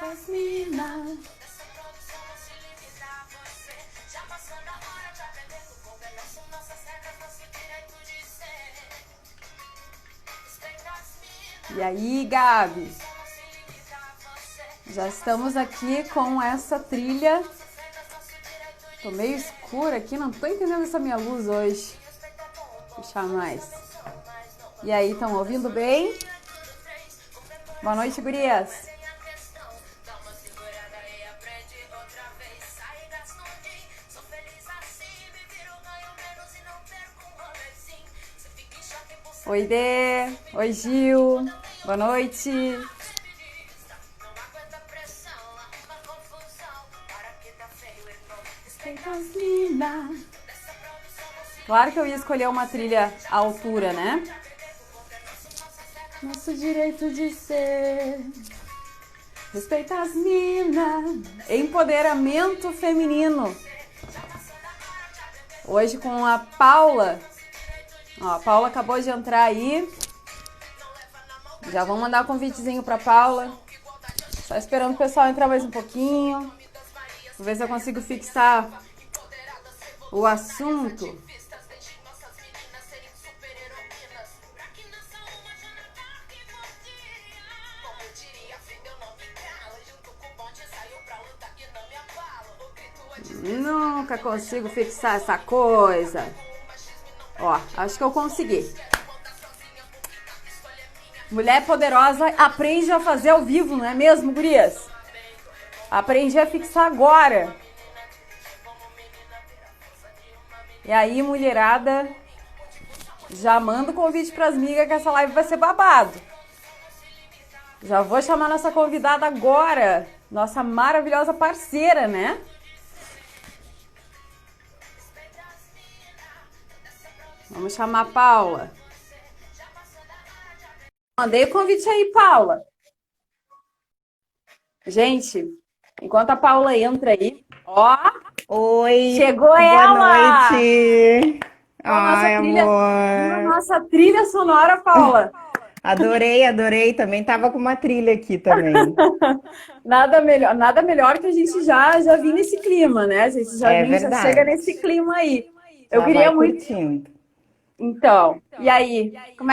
As mina. E aí, Gabi? Já estamos aqui com essa trilha. Tô meio escura aqui, não tô entendendo essa minha luz hoje. Vou puxar mais. E aí, estão ouvindo bem? Boa noite, gurias. Oi, Dê. Oi, Gil. Boa noite. Claro que eu ia escolher uma trilha à altura, né? Nosso direito de ser. Respeita as minas. Empoderamento feminino. Hoje com a Paula. Ó, a Paula acabou de entrar aí. Já vamos mandar um convitezinho pra Paula. Só esperando o pessoal entrar mais um pouquinho. Vou ver se eu consigo fixar o assunto. Nunca consigo fixar essa coisa. Ó, acho que eu consegui. Mulher poderosa aprende a fazer ao vivo, não é mesmo, gurias? Aprendi a fixar agora. E aí, mulherada, já manda o convite para as migas que essa live vai ser babado. Já vou chamar nossa convidada agora, nossa maravilhosa parceira, né? Vamos chamar a Paula. Mandei o convite aí, Paula. Gente, enquanto a Paula entra aí, ó. Oi. Chegou boa ela! Boa noite. Ai, amor. Nossa trilha sonora, Paula. Adorei. Também tava com uma trilha aqui também. Nada melhor que a gente já vir nesse clima, né? A gente já chega nesse clima aí. Eu Já queria vai muito. Curtindo. Então, e aí? Como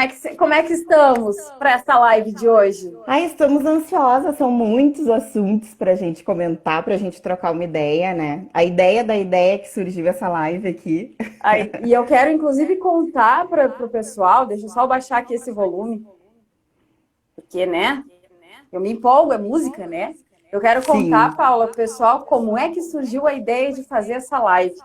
é que estamos para essa live de hoje? Estamos ansiosas, são muitos assuntos pra gente comentar, pra gente trocar uma ideia, né? A ideia da ideia que surgiu essa live aqui. E eu quero, inclusive, contar para o pessoal, deixa eu só baixar aqui esse volume, porque, né? Eu me empolgo, é música, né? Eu quero contar, Paula, pro pessoal, como é que surgiu a ideia de fazer essa live.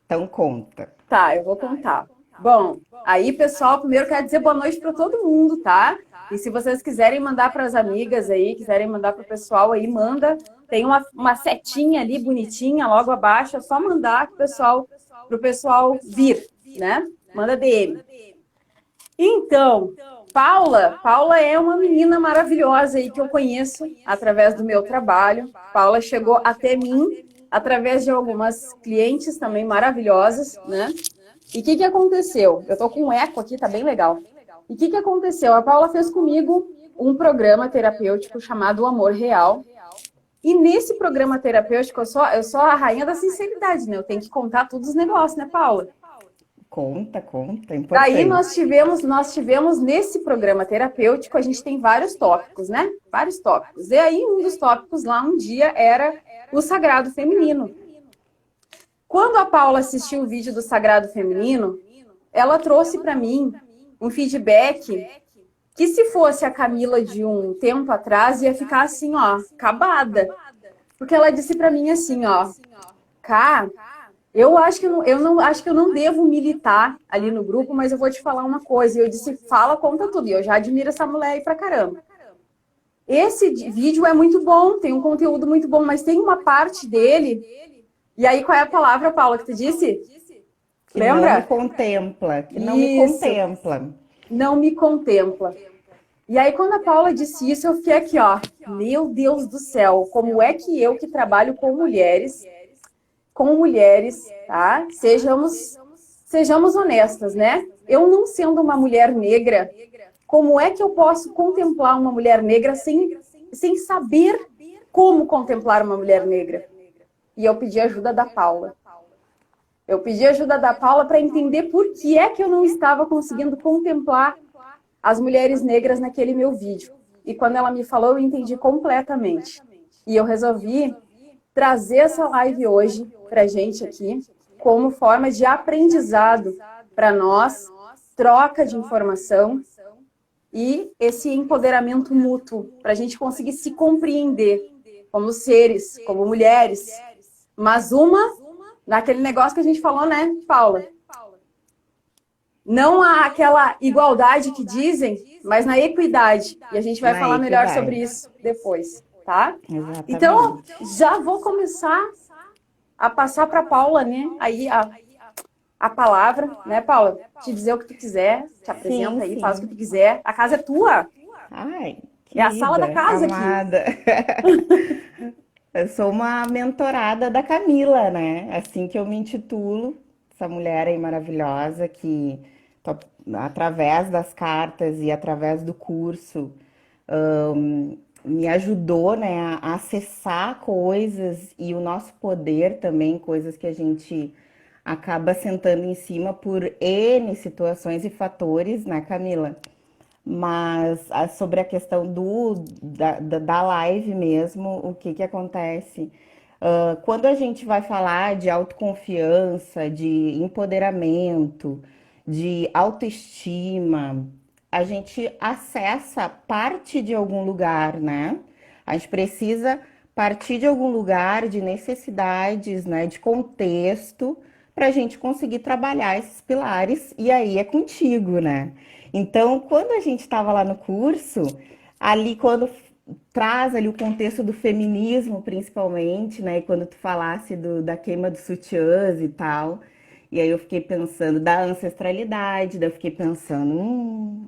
Então conta. Tá, eu vou contar. Bom, aí, pessoal, primeiro quero dizer boa noite para todo mundo, tá? E se vocês quiserem mandar para as amigas aí, quiserem mandar para o pessoal aí, manda. Tem uma setinha ali bonitinha logo abaixo, é só mandar pro pessoal vir, né? Manda DM. Então, Paula é uma menina maravilhosa aí que eu conheço através do meu trabalho. Paula chegou até mim através de algumas clientes também maravilhosas, né? E o que aconteceu? Eu tô com um eco aqui, tá bem legal. E o que aconteceu? A Paula fez comigo um programa terapêutico chamado O Amor Real. E nesse programa terapêutico, eu sou a rainha da sinceridade, né? Eu tenho que contar todos os negócios, né, Paula? Conta, é importante. Daí nós tivemos nesse programa terapêutico, a gente tem vários tópicos, né? Vários tópicos. E aí um dos tópicos lá um dia era o sagrado feminino. Quando a Paula assistiu o vídeo do Sagrado Feminino, ela trouxe para mim um feedback que se fosse a Camila de um tempo atrás, ia ficar assim, ó, acabada. Porque ela disse para mim assim, ó, Cá, eu acho que eu não devo militar ali no grupo, mas eu vou te falar uma coisa. E eu disse, fala, conta tudo. E eu já admiro essa mulher aí pra caramba. Esse vídeo é muito bom, tem um conteúdo muito bom, mas tem uma parte dele. E aí, qual é a palavra, Paula, que tu disse? Que lembra? Não me contempla. Que não me contempla. Não me contempla. E aí, quando a Paula disse isso, eu fiquei aqui, ó. Meu Deus do céu, como é que eu que trabalho com mulheres, tá? Sejamos honestas, né? Eu não sendo uma mulher negra, como é que eu posso contemplar uma mulher negra sem saber como contemplar uma mulher negra. E eu pedi ajuda da Paula. Eu pedi ajuda da Paula para entender por que é que eu não estava conseguindo contemplar as mulheres negras naquele meu vídeo. E quando ela me falou, eu entendi completamente. E eu resolvi trazer essa live hoje para a gente aqui, como forma de aprendizado para nós, troca de informação e esse empoderamento mútuo, para a gente conseguir se compreender como seres, como mulheres, mas naquele negócio que a gente falou, né, Paula? Não há aquela igualdade que dizem, mas na equidade. E a gente vai falar melhor sobre isso depois, tá? Exatamente. Então, já vou começar a passar para a Paula, né? Aí a palavra, né, Paula? Te dizer o que tu quiser, te apresenta aí, faz o que tu quiser. A casa é tua. Ai, É a sala da casa amada. aqui. Eu sou uma mentorada da Camila, né? Assim que eu me intitulo, essa mulher aí maravilhosa que, através das cartas e através do curso, me ajudou, né, a acessar coisas e o nosso poder também, coisas que a gente acaba sentando em cima por N situações e fatores, né, Camila? Mas sobre a questão da live mesmo, o que acontece? Quando a gente vai falar de autoconfiança, de empoderamento, de autoestima, a gente acessa parte de algum lugar, né? A gente precisa partir de algum lugar de necessidades, né? De contexto, para a gente conseguir trabalhar esses pilares, e aí é contigo, né? Então, quando a gente estava lá no curso, ali quando traz ali o contexto do feminismo, principalmente, né? E quando tu falasse da queima dos sutiãs e tal, e aí eu fiquei pensando da ancestralidade, daí eu fiquei pensando,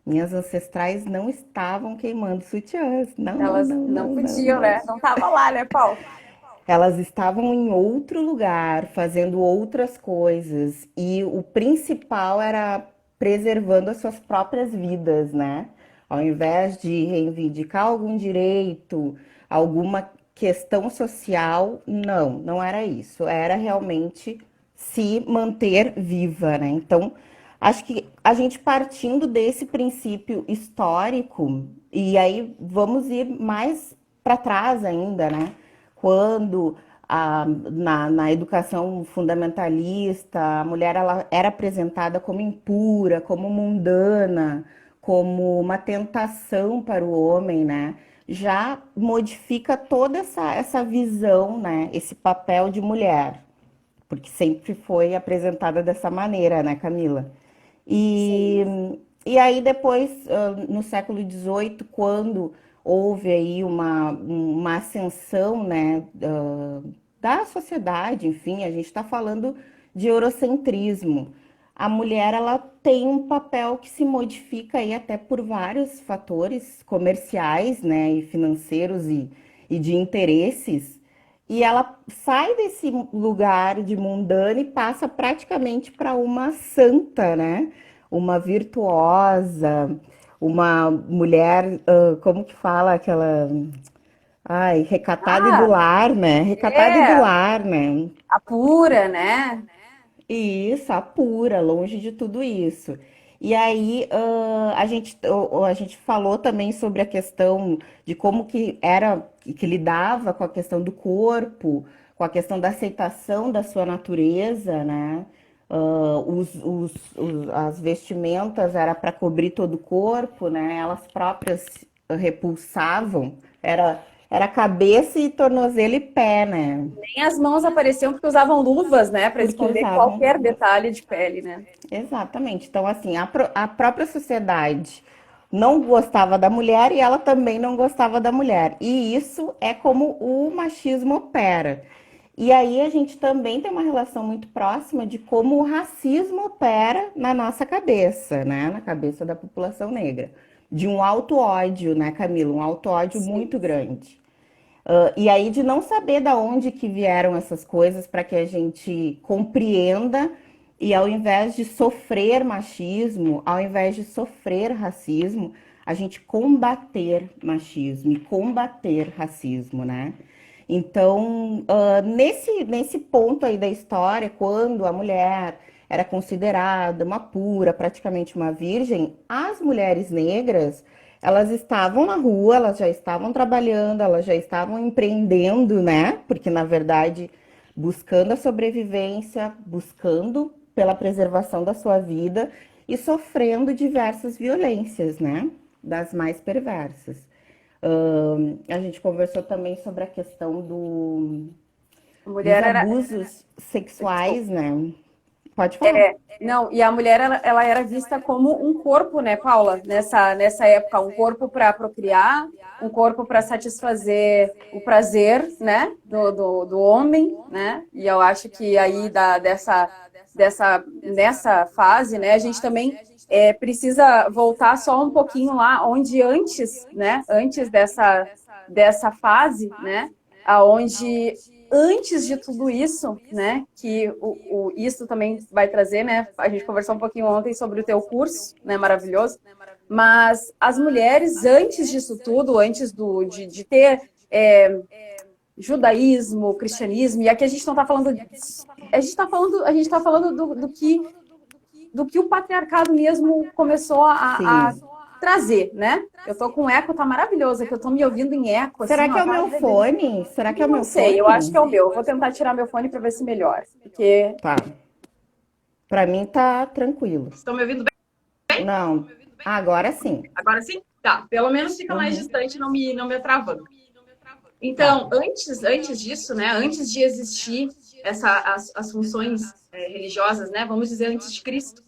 minhas ancestrais não estavam queimando sutiãs, Elas não podiam, né? Não tava lá, né, Paulo? Elas estavam em outro lugar, fazendo outras coisas, e o principal era preservando as suas próprias vidas, né? Ao invés de reivindicar algum direito, alguma questão social, não era isso. Era realmente se manter viva, né? Então, acho que a gente partindo desse princípio histórico, e aí vamos ir mais para trás ainda, né? Quando na educação fundamentalista a mulher ela era apresentada como impura, como mundana, como uma tentação para o homem, né? Já modifica toda essa visão, né? Esse papel de mulher, porque sempre foi apresentada dessa maneira, né, Camila? E, e aí depois, no século XVIII, quando houve aí uma ascensão, né, da sociedade, enfim, a gente está falando de eurocentrismo. A mulher, ela tem um papel que se modifica aí até por vários fatores comerciais, né, e financeiros e de interesses, e ela sai desse lugar de mundana e passa praticamente para uma santa, né? Uma virtuosa, uma mulher, como que fala aquela. Ai, recatada e do Ah, lar, né? Recatada e do é, lar, né? a pura, né? Isso, a pura, longe de tudo isso. E aí, a gente falou também sobre a questão de como que era, que lidava com a questão do corpo, com a questão da aceitação da sua natureza, né? As vestimentas era para cobrir todo o corpo, né? Elas próprias repulsavam, era cabeça e tornozelo e pé, né? Nem as mãos apareciam porque usavam luvas, né? Para Porque esconder usavam qualquer luvas. detalhe de pele, né? Exatamente. Então, assim, a própria sociedade não gostava da mulher e ela também não gostava da mulher. E isso é como o machismo opera. E aí a gente também tem uma relação muito próxima de como o racismo opera na nossa cabeça, né? Na cabeça da população negra. De um auto-ódio, né, Camila? Um auto-ódio Sim. muito grande. E aí de não saber da onde que vieram essas coisas para que a gente compreenda e ao invés de sofrer machismo, ao invés de sofrer racismo, a gente combater machismo e combater racismo, né? Então, nesse ponto aí da história, quando a mulher era considerada uma pura, praticamente uma virgem, as mulheres negras, elas estavam na rua, elas já estavam trabalhando, elas já estavam empreendendo, né? Porque, na verdade, buscando a sobrevivência, buscando pela preservação da sua vida e sofrendo diversas violências, né? Das mais perversas. A gente conversou também sobre a questão A dos mulher era abusos sexuais, né? Pode falar. Não, e a mulher ela era vista como um corpo, né, Paula? Nessa época, um corpo para procriar, um corpo para satisfazer o prazer, né, do homem, né? E eu acho que aí nessa fase, né, a gente também precisa voltar só um pouquinho lá, onde antes, né, antes dessa fase, né, aonde antes de tudo isso, né, que isso também vai trazer, né, a gente conversou um pouquinho ontem sobre o teu curso, né, maravilhoso, mas as mulheres, antes disso tudo, antes de ter judaísmo, cristianismo, e aqui a gente não está falando, a gente está falando do que o patriarcado mesmo começou a Sim. trazer, né? Eu tô com eco, tá maravilhoso, que eu tô me ouvindo em eco, Será assim, que ó, é o tá meu uma delícia. fone? Será que é o Não meu sei, eu acho fone? que é o meu. Eu vou tentar tirar meu fone para ver se melhora. Porque. Tá. Pra mim tá tranquilo. Estão me ouvindo bem? Não. Agora sim. Agora sim? Tá. Pelo menos fica mais Uhum. distante, não me travando. Tá. Então, antes disso, né? Antes de existir as funções religiosas, né? Vamos dizer, antes de Cristo.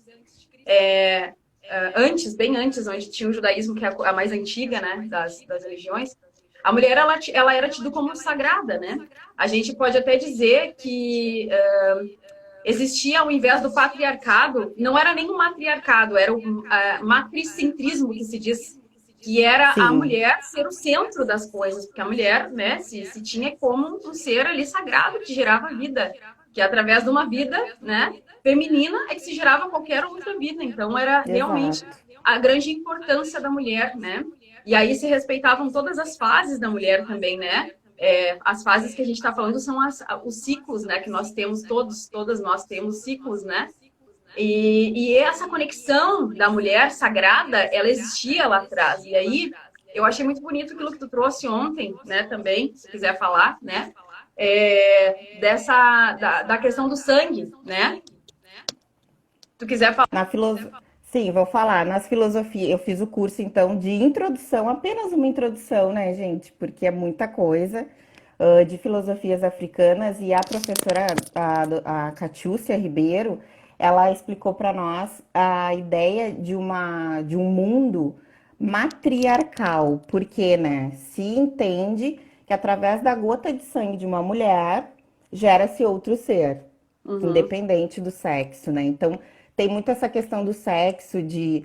Antes, bem antes, onde tinha o judaísmo, que é a mais antiga, né? Das religiões. A mulher, ela era tida como sagrada, né? A gente pode até dizer que existia, ao invés do patriarcado, não era nem um matriarcado, era o matricentrismo que se diz, que era a Sim. mulher ser o centro das coisas, porque a mulher, né, se tinha como um ser ali sagrado que gerava vida, que através de uma vida, né, feminina é que se gerava qualquer outra vida. Então era realmente Exato. a grande importância da mulher, né? E aí se respeitavam todas as fases da mulher também, né? As fases que a gente está falando são os ciclos, né? Que nós temos todas nós temos ciclos, né? E essa conexão da mulher sagrada, ela existia lá atrás. E aí eu achei muito bonito aquilo que tu trouxe ontem, né? Também, se quiser falar, né? Da questão do sangue, né? Tu quiser falar? Na filoso... Sim, vou falar. Nas filosofias, eu fiz o curso então de introdução, apenas uma introdução, né, gente? Porque é muita coisa, de filosofias africanas e a professora, a Catiúcia Ribeiro, ela explicou para nós a ideia de um mundo matriarcal, porque, né, se entende que através da gota de sangue de uma mulher gera-se outro ser, Uhum. independente do sexo, né? Então, tem muito essa questão do sexo, de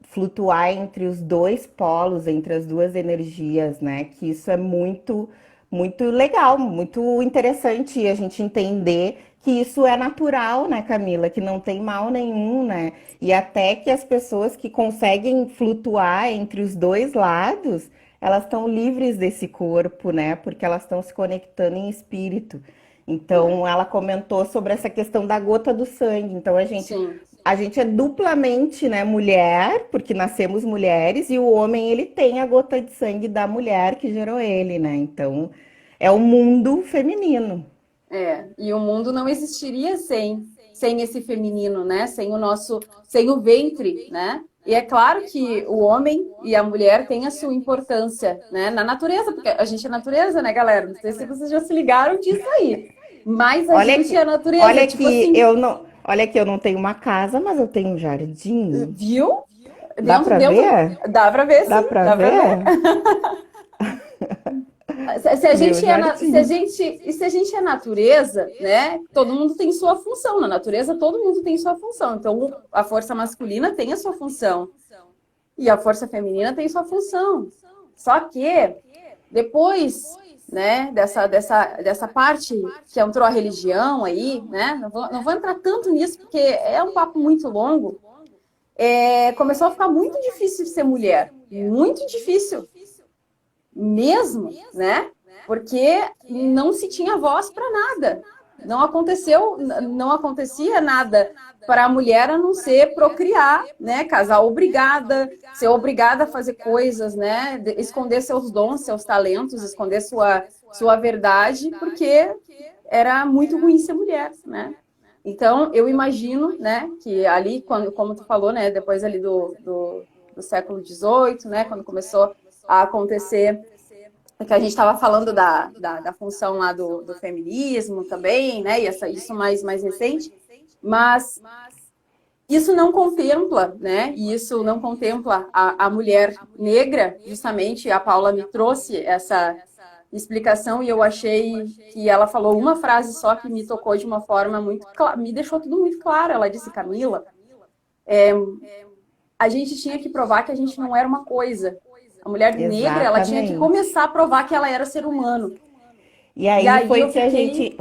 flutuar entre os dois polos, entre as duas energias, né? Que isso é muito, muito legal, muito interessante a gente entender que isso é natural, né, Camila? Que não tem mal nenhum, né? E até que as pessoas que conseguem flutuar entre os dois lados, elas estão livres desse corpo, né? Porque elas estão se conectando em espírito. É. Então, ela comentou sobre essa questão da gota do sangue. Então, Sim. a gente é duplamente, né, mulher, porque nascemos mulheres, e o homem, ele tem a gota de sangue da mulher que gerou ele, né? Então, é o mundo feminino. E o mundo não existiria sem esse feminino, né? Sem o ventre, né? E é claro que o homem e a mulher têm a sua importância, né? Na natureza, porque a gente é natureza, né, galera? Não sei se vocês já se ligaram disso aí. Mas a Olha gente é que, natureza, tipo assim, olha que eu não tenho uma casa, mas eu tenho um jardim. viu? Dá Dentro, pra dentro, ver? dá pra ver, Dá sim, pra dá pra ver. ver? Se a Meu gente jardim. se a gente é natureza, né? Todo mundo tem sua função. Na natureza, todo mundo tem sua função. Então, a força masculina tem a sua função e a força feminina tem sua função. Só que depois, né, dessa parte que entrou a religião aí, né? Não vou entrar tanto nisso porque é um papo muito longo. começou a ficar muito difícil de ser mulher. Muito difícil mesmo, né? Porque não se tinha voz para nada. Não acontecia nada para a mulher a não ser procriar, né? Casar obrigada, ser obrigada a fazer coisas, né? Esconder seus dons, seus talentos, esconder sua verdade, porque era muito ruim ser mulher, né? Então, eu imagino, né, que ali, como tu falou, né, depois ali do século XVIII, né, quando começou a acontecer, que a gente estava falando da função lá do feminismo também, né, e isso mais recente, mas isso não contempla, né, e isso não contempla a mulher negra, justamente a Paula me trouxe essa explicação e eu achei que ela falou uma frase só que me tocou de uma forma muito clara, me deixou tudo muito claro. Ela disse, Camila, a gente tinha que provar que a gente não era uma coisa. A mulher negra, ela tinha que Exatamente. começar a provar que ela era ser humano. E E aí aí foi eu que a fiquei, gente,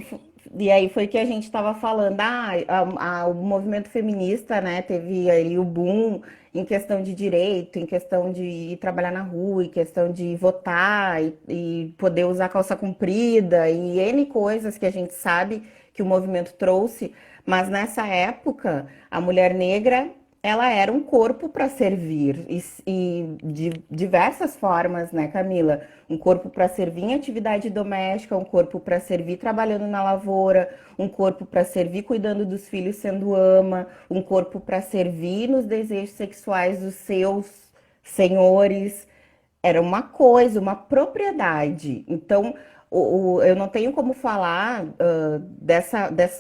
e aí foi que a gente estava falando, o movimento feminista, né, teve aí o boom em questão de direito, em questão de ir trabalhar na rua, em questão de votar e poder usar calça comprida e N coisas que a gente sabe que o movimento trouxe, mas nessa época a mulher negra ela era um corpo para servir e de diversas formas, né, Camila? Um corpo para servir em atividade doméstica, um corpo para servir trabalhando na lavoura, um corpo para servir cuidando dos filhos sendo ama, um corpo para servir nos desejos sexuais dos seus senhores. Era uma coisa, uma propriedade. Então, eu não tenho como falar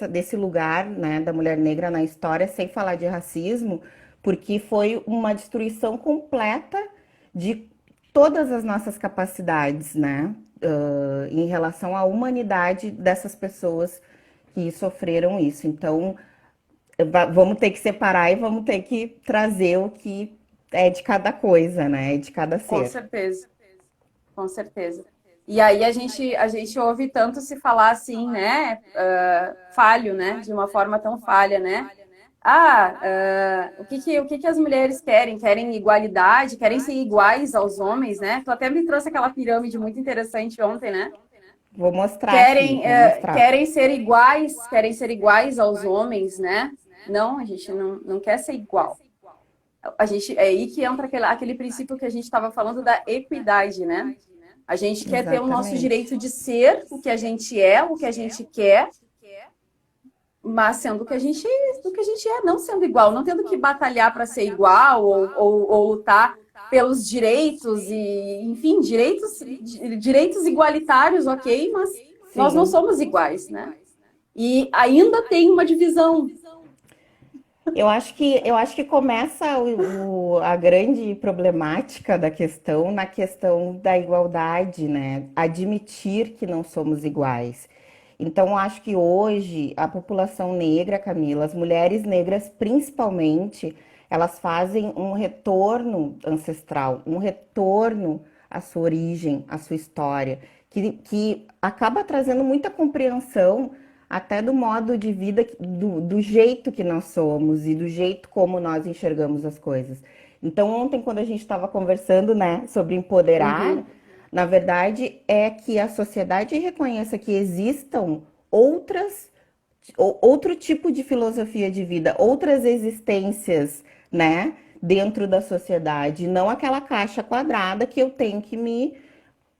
desse lugar, né, da mulher negra na história sem falar de racismo, porque foi uma destruição completa de todas as nossas capacidades, né, em relação à humanidade dessas pessoas que sofreram isso. Então, vamos ter que separar e vamos ter que trazer o que é de cada coisa, né, de cada com ser. certeza, com certeza. E aí a gente ouve tanto se falar assim, né, falho, né, de uma forma tão falha, né? O que que as mulheres querem? Querem igualdade, querem ser iguais aos homens, né? Tu até me trouxe aquela pirâmide muito interessante ontem, né? Vou mostrar aqui, vou mostrar. Querem ser iguais aos homens, né? Não, a gente não quer ser igual. A gente, é aí que entra aquele princípio que a gente estava falando da equidade, né? A gente quer ter o nosso direito Exatamente. de ser o que a gente é, o que a gente quer, mas sendo o que a gente é, não sendo igual, não tendo que batalhar para ser igual ou lutar pelos direitos e, enfim, direitos igualitários, ok, mas nós não Sim. somos iguais, né? E ainda tem uma divisão. Eu acho que começa a grande problemática da questão na questão da igualdade, né? Admitir que não somos iguais. Então, eu acho que hoje a população negra, Camila, as mulheres negras principalmente, elas fazem um retorno ancestral, um retorno à sua origem, à sua história, que acaba trazendo muita compreensão até do modo de vida, do jeito que nós somos e do jeito como nós enxergamos as coisas. Então, ontem, quando a gente estava conversando, né, sobre empoderar, Uhum. na verdade, é que a sociedade reconheça que existam outras, outro tipo de filosofia de vida, outras existências, né, dentro da sociedade, não aquela caixa quadrada que eu tenho que me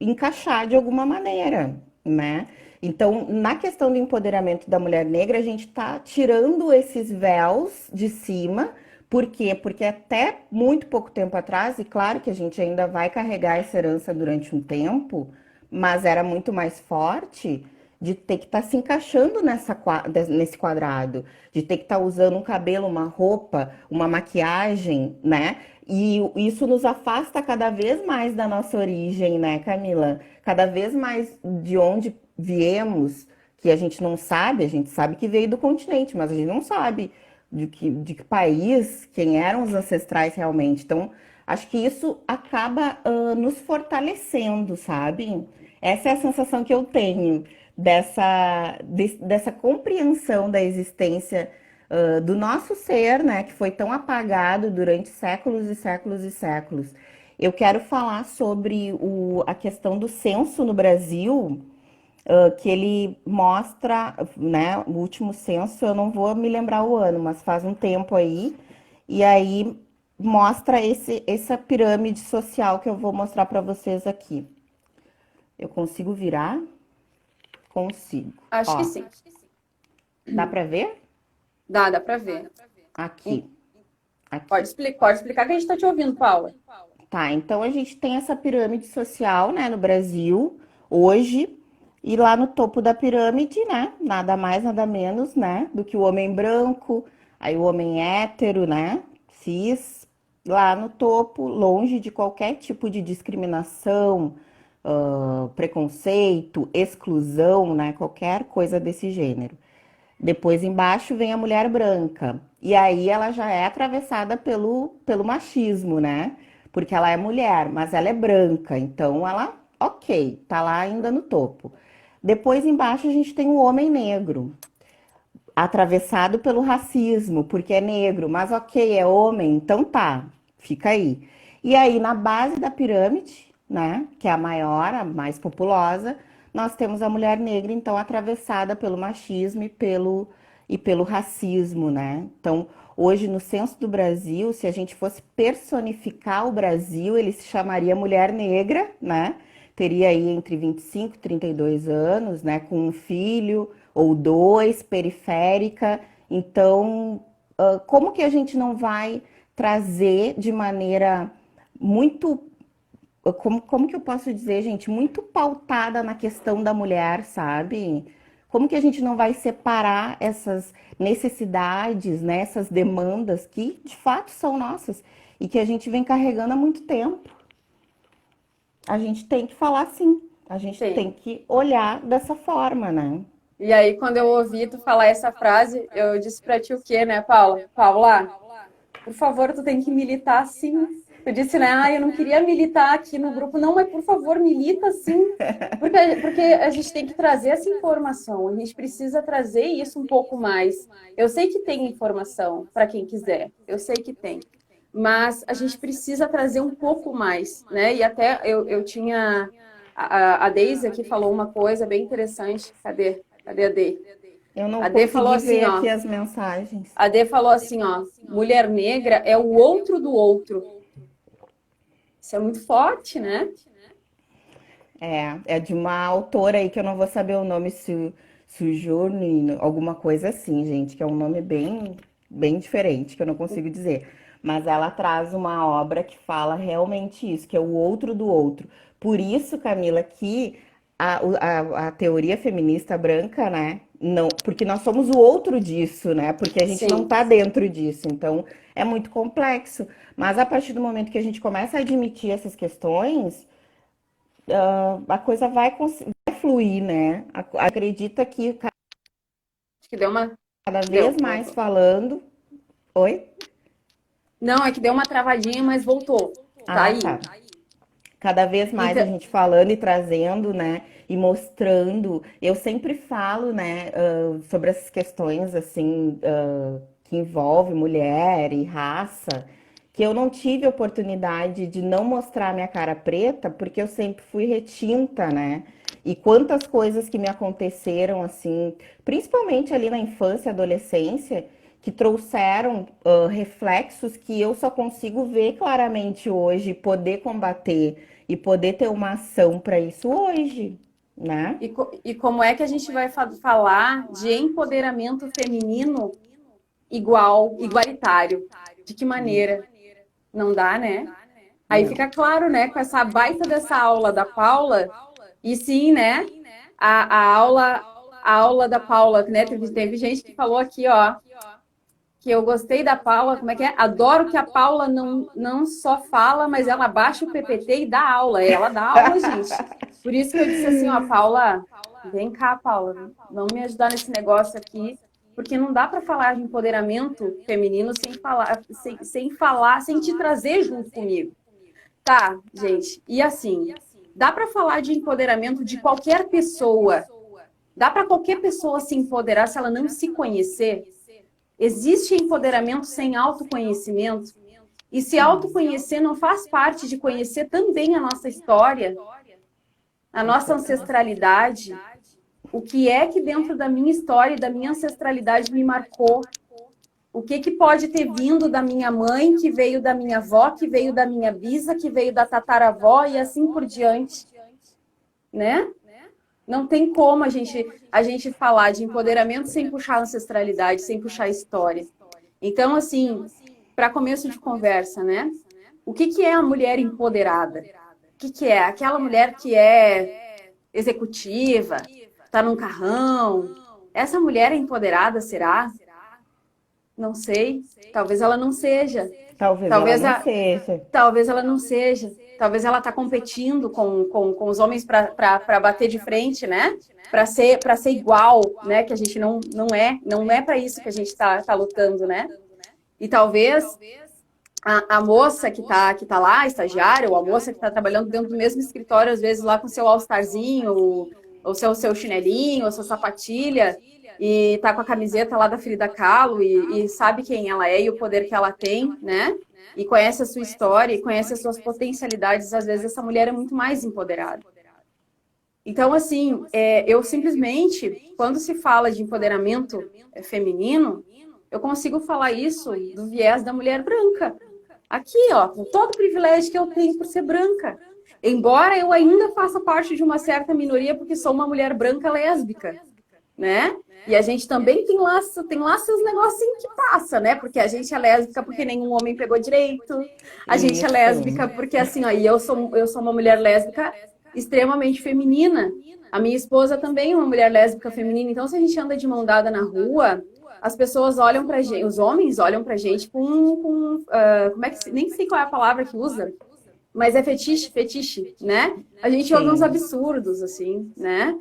encaixar de alguma maneira, né? Então, na questão do empoderamento da mulher negra, a gente está tirando esses véus de cima. Por quê? Porque até muito pouco tempo atrás, e claro que a gente ainda vai carregar essa herança durante um tempo, mas era muito mais forte de ter que estar se encaixando nesse quadrado, de ter que estar usando um cabelo, uma roupa, uma maquiagem, né? E isso nos afasta cada vez mais da nossa origem, né, Camila? Cada vez mais de onde viemos, que a gente sabe que veio do continente, mas a gente não sabe de que país, quem eram os ancestrais realmente. Então, acho que isso acaba nos fortalecendo, sabe? Essa é a sensação que eu tenho dessa compreensão da existência do nosso ser, né, que foi tão apagado durante séculos e séculos e séculos. Eu quero falar sobre a questão do censo no Brasil, que ele mostra, né, o último censo, eu não vou me lembrar o ano, mas faz um tempo aí, e aí mostra essa pirâmide social que eu vou mostrar para vocês aqui. Eu consigo virar? Consigo. Acho que Ó, sim. dá para ver? Dá para ver. Aqui, Pode aqui. pode explicar que a gente está te ouvindo, Paula. Tá, então a gente tem essa pirâmide social, né, no Brasil, hoje, e lá no topo da pirâmide, né, nada mais, nada menos, né, do que o homem branco, aí o homem hétero, né, cis, lá no topo, longe de qualquer tipo de discriminação, preconceito, exclusão, né, qualquer coisa desse gênero. Depois embaixo vem a mulher branca. E aí ela já é atravessada pelo machismo, né? Porque ela é mulher, mas ela é branca. Então ela, ok, tá lá ainda no topo. Depois embaixo a gente tem o homem negro, atravessado pelo racismo, porque é negro, mas ok, é homem, então tá, fica aí. E aí na base da pirâmide, né, que é a maior, a mais populosa, nós temos a mulher negra, então atravessada pelo machismo e pelo racismo, né? Então, hoje no censo do Brasil, se a gente fosse personificar o Brasil, ele se chamaria mulher negra, né? Teria aí entre 25 e 32 anos, né, com um filho ou dois, periférica. Então, como que a gente não vai trazer de maneira muito, como que eu posso dizer, gente, muito pautada na questão da mulher, sabe? Como que a gente não vai separar essas necessidades, né, essas demandas que de fato são nossas e que a gente vem carregando há muito tempo? A gente tem que falar assim, a gente tem Sim. que olhar dessa forma, né? E aí, quando eu ouvi tu falar essa frase, eu disse pra ti o quê, né, Paula? Paula, por favor, tu tem que militar sim. Tu disse, né? Ah, eu não queria militar aqui no grupo. Não, mas por favor, milita sim. Porque a gente tem que trazer essa informação. A gente precisa trazer isso um pouco mais. Eu sei que tem informação para quem quiser. Eu sei que tem. Mas a gente precisa trazer um pouco mais, né? E até eu tinha... A Deise aqui falou uma coisa bem interessante. Cadê a Dê? Eu não A Dê falou consegui assim, ver ó. aqui as mensagens. A Dê falou assim, ó, mulher negra é o outro do outro. Isso é muito forte, né? É de uma autora aí que eu não vou saber o nome, Sojourner, alguma coisa assim, gente, que é um nome bem, bem diferente, que eu não consigo dizer. Mas ela traz uma obra que fala realmente isso, que é o outro do outro. Por isso, Camila, que a teoria feminista branca, né? Não, porque nós somos o outro disso, né? Porque a gente não Sim. tá dentro disso. Então, é muito complexo. Mas a partir do momento que a gente começa a admitir essas questões, a coisa vai fluir, né? Acredita que Acho que deu uma. cada vez Deu, mais voltou. falando. Oi? Não, é que deu uma travadinha, mas voltou. Tá Ah, aí. tá. Cada vez mais a Então, gente falando e trazendo, né? E mostrando. Eu sempre falo, né, sobre essas questões, assim, que envolve mulher e raça, que eu não tive oportunidade de não mostrar minha cara preta, porque eu sempre fui retinta, né? E quantas coisas que me aconteceram, assim, principalmente ali na infância e adolescência, que trouxeram reflexos que eu só consigo ver claramente hoje, poder combater e poder ter uma ação para isso hoje, né? e como é que a gente vai falar de empoderamento feminino igualitário? De que maneira? Não dá, né? Aí Não. fica claro, né, com essa baita dessa aula da Paula, e sim, né, a aula a aula da Paula, né, teve gente que falou aqui, ó, que eu gostei da Paula, como é que é? Adoro que a Paula não só fala, mas ela baixa o PPT e dá aula. Ela dá aula, gente. Por isso que eu disse assim, ó, Paula, vem cá, Paula, vamos me ajudar nesse negócio aqui, porque não dá para falar de empoderamento feminino sem te trazer junto comigo. Tá, gente. E assim, dá para falar de empoderamento de qualquer pessoa. Dá para qualquer pessoa se empoderar se ela não se conhecer? Existe empoderamento sem autoconhecimento? E se autoconhecer não faz parte de conhecer também a nossa história, a nossa ancestralidade, o que é que dentro da minha história e da minha ancestralidade me marcou? O que que pode ter vindo da minha mãe, que veio da minha avó, que veio da minha bisa, que veio da tataravó e assim por diante, né? Não tem como a gente falar de empoderamento sem puxar ancestralidade, sem puxar história. Então, assim, para começo de conversa, né? O que que é a mulher empoderada? O que que é? Aquela mulher que é executiva, tá num carrão. Essa mulher é empoderada, será? Não sei. Talvez ela não seja. Talvez ela Talvez, não seja. talvez ela não seja. Talvez ela está competindo com os homens para bater de frente, né? Para ser igual, né? Que a gente não é para isso que a gente tá lutando, né? E talvez a moça que tá lá, a estagiária, ou a moça que está trabalhando dentro do mesmo escritório, às vezes lá com seu all-starzinho, ou seu chinelinho, ou sua sapatilha, e tá com a camiseta lá da Frida Kahlo e sabe quem ela é e o poder que ela tem, né? E conhece a sua história e conhece as suas potencialidades, às vezes essa mulher é muito mais empoderada. Então, assim, eu simplesmente, quando se fala de empoderamento feminino, eu consigo falar isso do viés da mulher branca. Aqui, ó, com todo o privilégio que eu tenho por ser branca. Embora eu ainda faça parte de uma certa minoria, porque sou uma mulher branca lésbica, né? E a gente também tem lá seus negocinhos que passa, né? Porque a gente é lésbica porque nenhum homem pegou direito. A gente é lésbica Isso. porque, assim, ó, e eu sou uma mulher lésbica extremamente feminina. A minha esposa também é uma mulher lésbica feminina. Então, se a gente anda de mão dada na rua, as pessoas olham pra gente, os homens olham pra gente como é que, nem sei qual é a palavra que usa, mas é fetiche, né? A gente ouve uns Sim. absurdos, assim, né?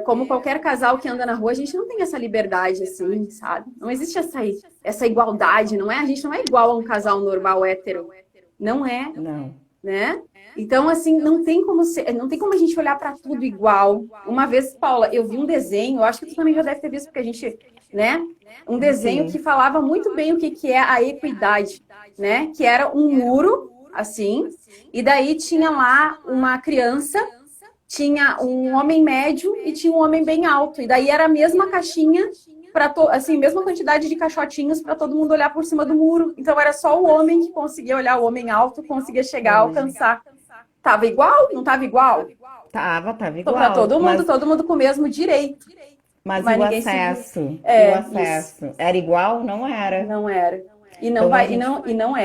Como qualquer casal que anda na rua, a gente não tem essa liberdade, assim, sabe? Não existe essa igualdade, não é? A gente não é igual a um casal normal hétero. Não é, Não. né? Então, assim, não tem como a gente olhar para tudo igual. Uma vez, Paula, eu vi um desenho, eu acho que tu também já deve ter visto, porque a gente, né? Um desenho que Sim. falava muito bem o que, que é a equidade, né? Que era um muro, assim, e daí tinha lá uma criança, tinha um homem médio e tinha um homem bem alto. E daí era a mesma caixinha para assim, mesma quantidade de caixotinhos para todo mundo olhar por cima do muro. Então era só o homem que conseguia olhar, o homem alto conseguia chegar, alcançar. Tava igual? Não tava igual? Tava Tô para igual, mas todo mundo com o mesmo direito. mas e Mas o ninguém seguia. acesso? E o Isso. acesso? Era igual? Não era. Não era. E não Então a vai, gente e não é. e não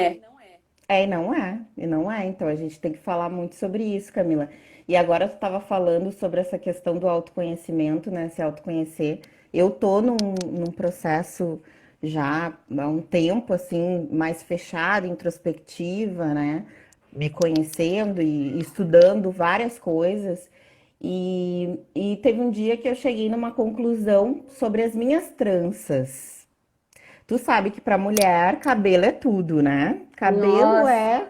é, e não é. Então a gente tem que falar muito sobre isso, Camila. E agora tu estava falando sobre essa questão do autoconhecimento, né? Se autoconhecer. Eu tô num processo já há um tempo assim mais fechado, introspectiva, né? Me conhecendo e estudando várias coisas. E teve um dia que eu cheguei numa conclusão sobre as minhas tranças. Tu sabe que para mulher, cabelo é tudo, né? Cabelo Nossa.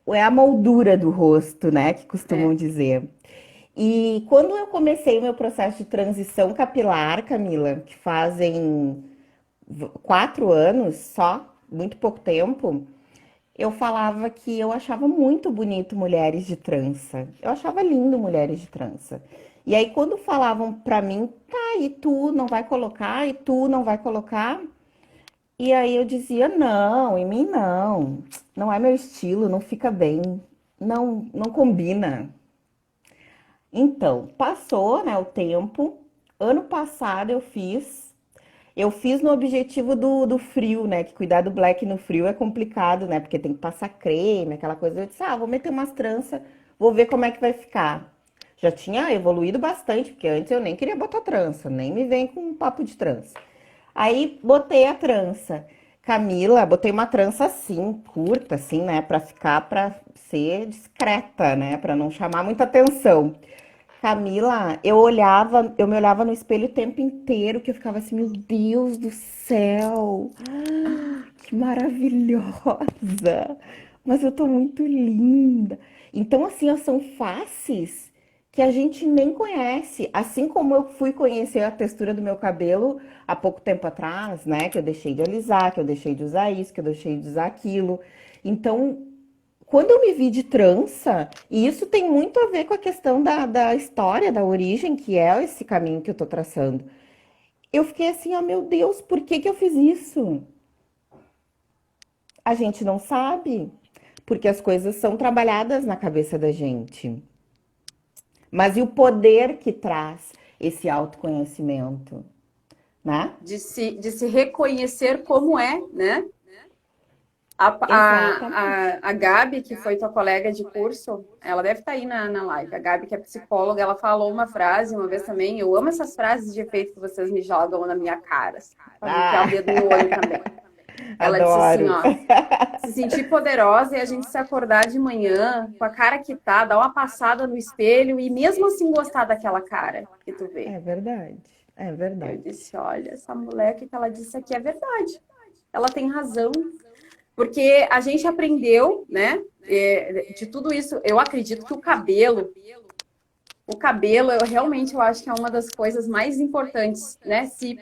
é a moldura do rosto, né? Que costumam É. dizer. E quando eu comecei o meu processo de transição capilar, Camila, que fazem 4 anos só, muito pouco tempo, eu falava que eu achava muito bonito mulheres de trança. Eu achava lindo mulheres de trança. E aí, quando falavam pra mim, tá, e tu não vai colocar, e tu não vai colocar? E aí eu dizia, não, em mim não. Não é meu estilo, não fica bem. Não, não combina. Então, passou, né, o tempo. Ano passado eu fiz. Eu fiz no objetivo do frio, né? Que cuidar do black no frio é complicado, né? Porque tem que passar creme, aquela coisa. Eu disse, vou meter umas tranças, vou ver como é que vai ficar. Já tinha evoluído bastante, porque antes eu nem queria botar trança, nem me vem com um papo de trança. Aí botei a trança. Camila, botei uma trança assim, curta, assim, né? Pra ser discreta, né? Pra não chamar muita atenção. Camila, eu me olhava no espelho o tempo inteiro, que eu ficava assim, meu Deus do céu, que maravilhosa, mas eu tô muito linda. Então, assim, ó, são faces que a gente nem conhece. Assim como eu fui conhecer a textura do meu cabelo há pouco tempo atrás, né? Que eu deixei de alisar, que eu deixei de usar isso, que eu deixei de usar aquilo. Então, quando eu me vi de trança, e isso tem muito a ver com a questão da história, da origem, que é esse caminho que eu tô traçando. Eu fiquei assim, ó, meu Deus, por que que eu fiz isso? A gente não sabe, porque as coisas são trabalhadas na cabeça da gente. Mas e o poder que traz esse autoconhecimento, né? De se reconhecer como é, né? Exatamente. A Gabi, que foi tua colega de curso, ela deve estar aí na live. A Gabi, que é psicóloga, ela falou uma frase uma vez também. Eu amo essas frases de efeito que vocês me jogam na minha cara, assim, para me enfiar o Ah, dedo no olho também. Ela disse assim, adoro. ó, se sentir poderosa e a gente se acordar de manhã com a cara que tá, dar uma passada no espelho e mesmo assim gostar daquela cara que tu vê. É verdade, é Eu verdade. disse, olha, essa mulher que ela disse aqui é verdade. Ela tem razão. Porque a gente aprendeu, né? De tudo isso, eu acredito que o cabelo, eu realmente eu acho que é uma das coisas mais importantes, né? Se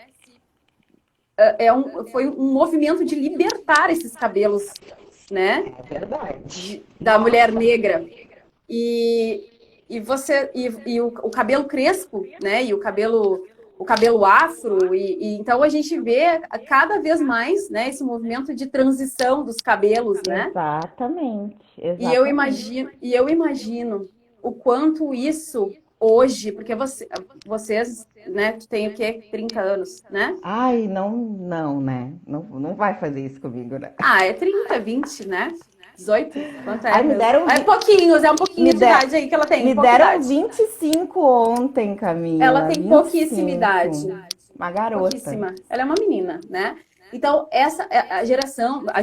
foi um movimento de libertar esses cabelos, né? É verdade. Da mulher negra. E, e o cabelo crespo, né? E o cabelo afro, e então a gente vê cada vez mais, né, esse movimento de transição dos cabelos, né? Exatamente, E eu exatamente. imagino, e eu imagino o quanto isso hoje, porque vocês, né, tu tem o quê? 30 anos, né? Ai, não, não, né? Não, não vai fazer isso comigo, né? Ah, é 30, 20, né? 18? Quanto é Ai, mesmo? É um me, pouquinho de der, idade aí que ela tem, me pouca deram idade. 25 ontem, Ela Camila. tem Vinte e pouquíssima cinco. idade. Uma garota. Pouquíssima. Ela é uma menina, né? Então, essa é a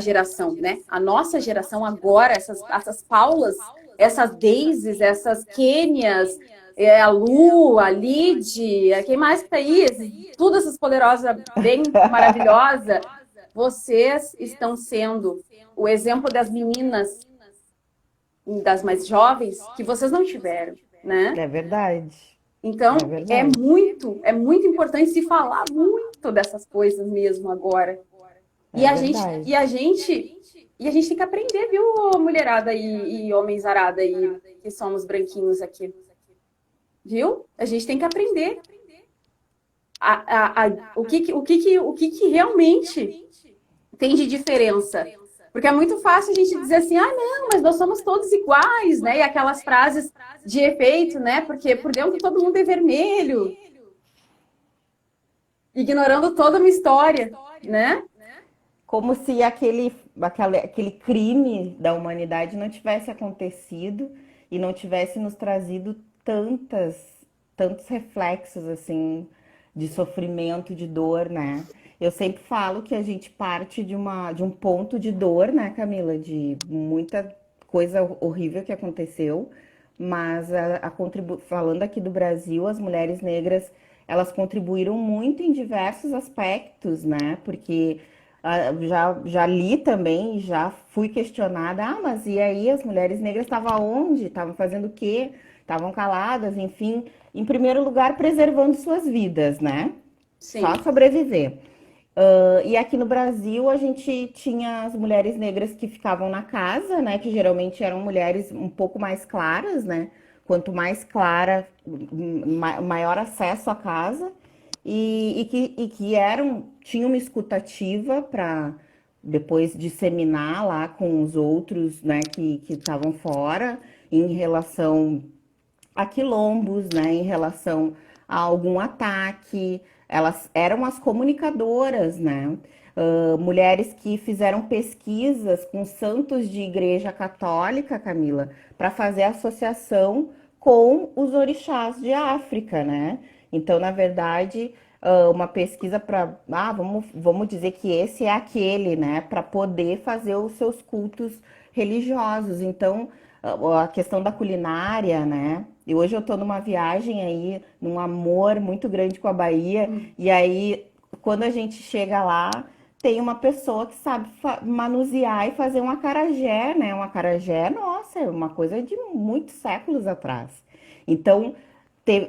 geração, né? A nossa geração agora, essas Paulas, essas Daisies, essas Kênias, a Lu, a Lid, quem mais que tá aí? Todas essas poderosas, bem maravilhosa. Vocês estão sendo o exemplo das meninas, das mais jovens, que vocês não tiveram, né? É verdade. É Então, é verdade. muito, é muito importante se falar muito dessas coisas mesmo agora. E É a gente, verdade. e a gente, e a gente tem que aprender, viu, mulherada e homens arada aí, que somos branquinhos aqui, viu? A gente tem que aprender o que realmente tem de diferença. Porque é muito fácil a gente dizer assim, ah, não, mas nós somos todos iguais, né? E aquelas frases de efeito, né? Porque por dentro todo mundo é vermelho, ignorando toda uma história, né? Como se aquele crime da humanidade não tivesse acontecido e não tivesse nos trazido tantos reflexos assim de sofrimento, de dor, né? Eu sempre falo que a gente parte de um ponto de dor, né, Camila? De muita coisa horrível que aconteceu, mas falando aqui do Brasil, as mulheres negras, elas contribuíram muito em diversos aspectos, né? Porque já li também, já fui questionada, mas e aí as mulheres negras estavam onde? Estavam fazendo o quê? Estavam caladas, enfim. Em primeiro lugar, preservando suas vidas, né? Só Sim. sobreviver. E aqui no Brasil a gente tinha as mulheres negras que ficavam na casa, né? Que geralmente eram mulheres um pouco mais claras, né? Quanto mais clara, maior acesso à casa. E que tinham uma escutativa para depois disseminar lá com os outros, né? Que estavam fora em relação a quilombos, né, em relação a algum ataque. Elas eram as comunicadoras, né? Mulheres que fizeram pesquisas com santos de igreja católica, Camila, para fazer associação com os orixás de África, né? Então, na verdade, uma pesquisa para, vamos dizer que esse é aquele, né? Para poder fazer os seus cultos religiosos. Então, a questão da culinária, né? E hoje eu tô numa viagem aí, num amor muito grande com a Bahia, e aí quando a gente chega lá, tem uma pessoa que sabe manusear e fazer um acarajé, né? Um acarajé, nossa, é uma coisa de muitos séculos atrás. Então,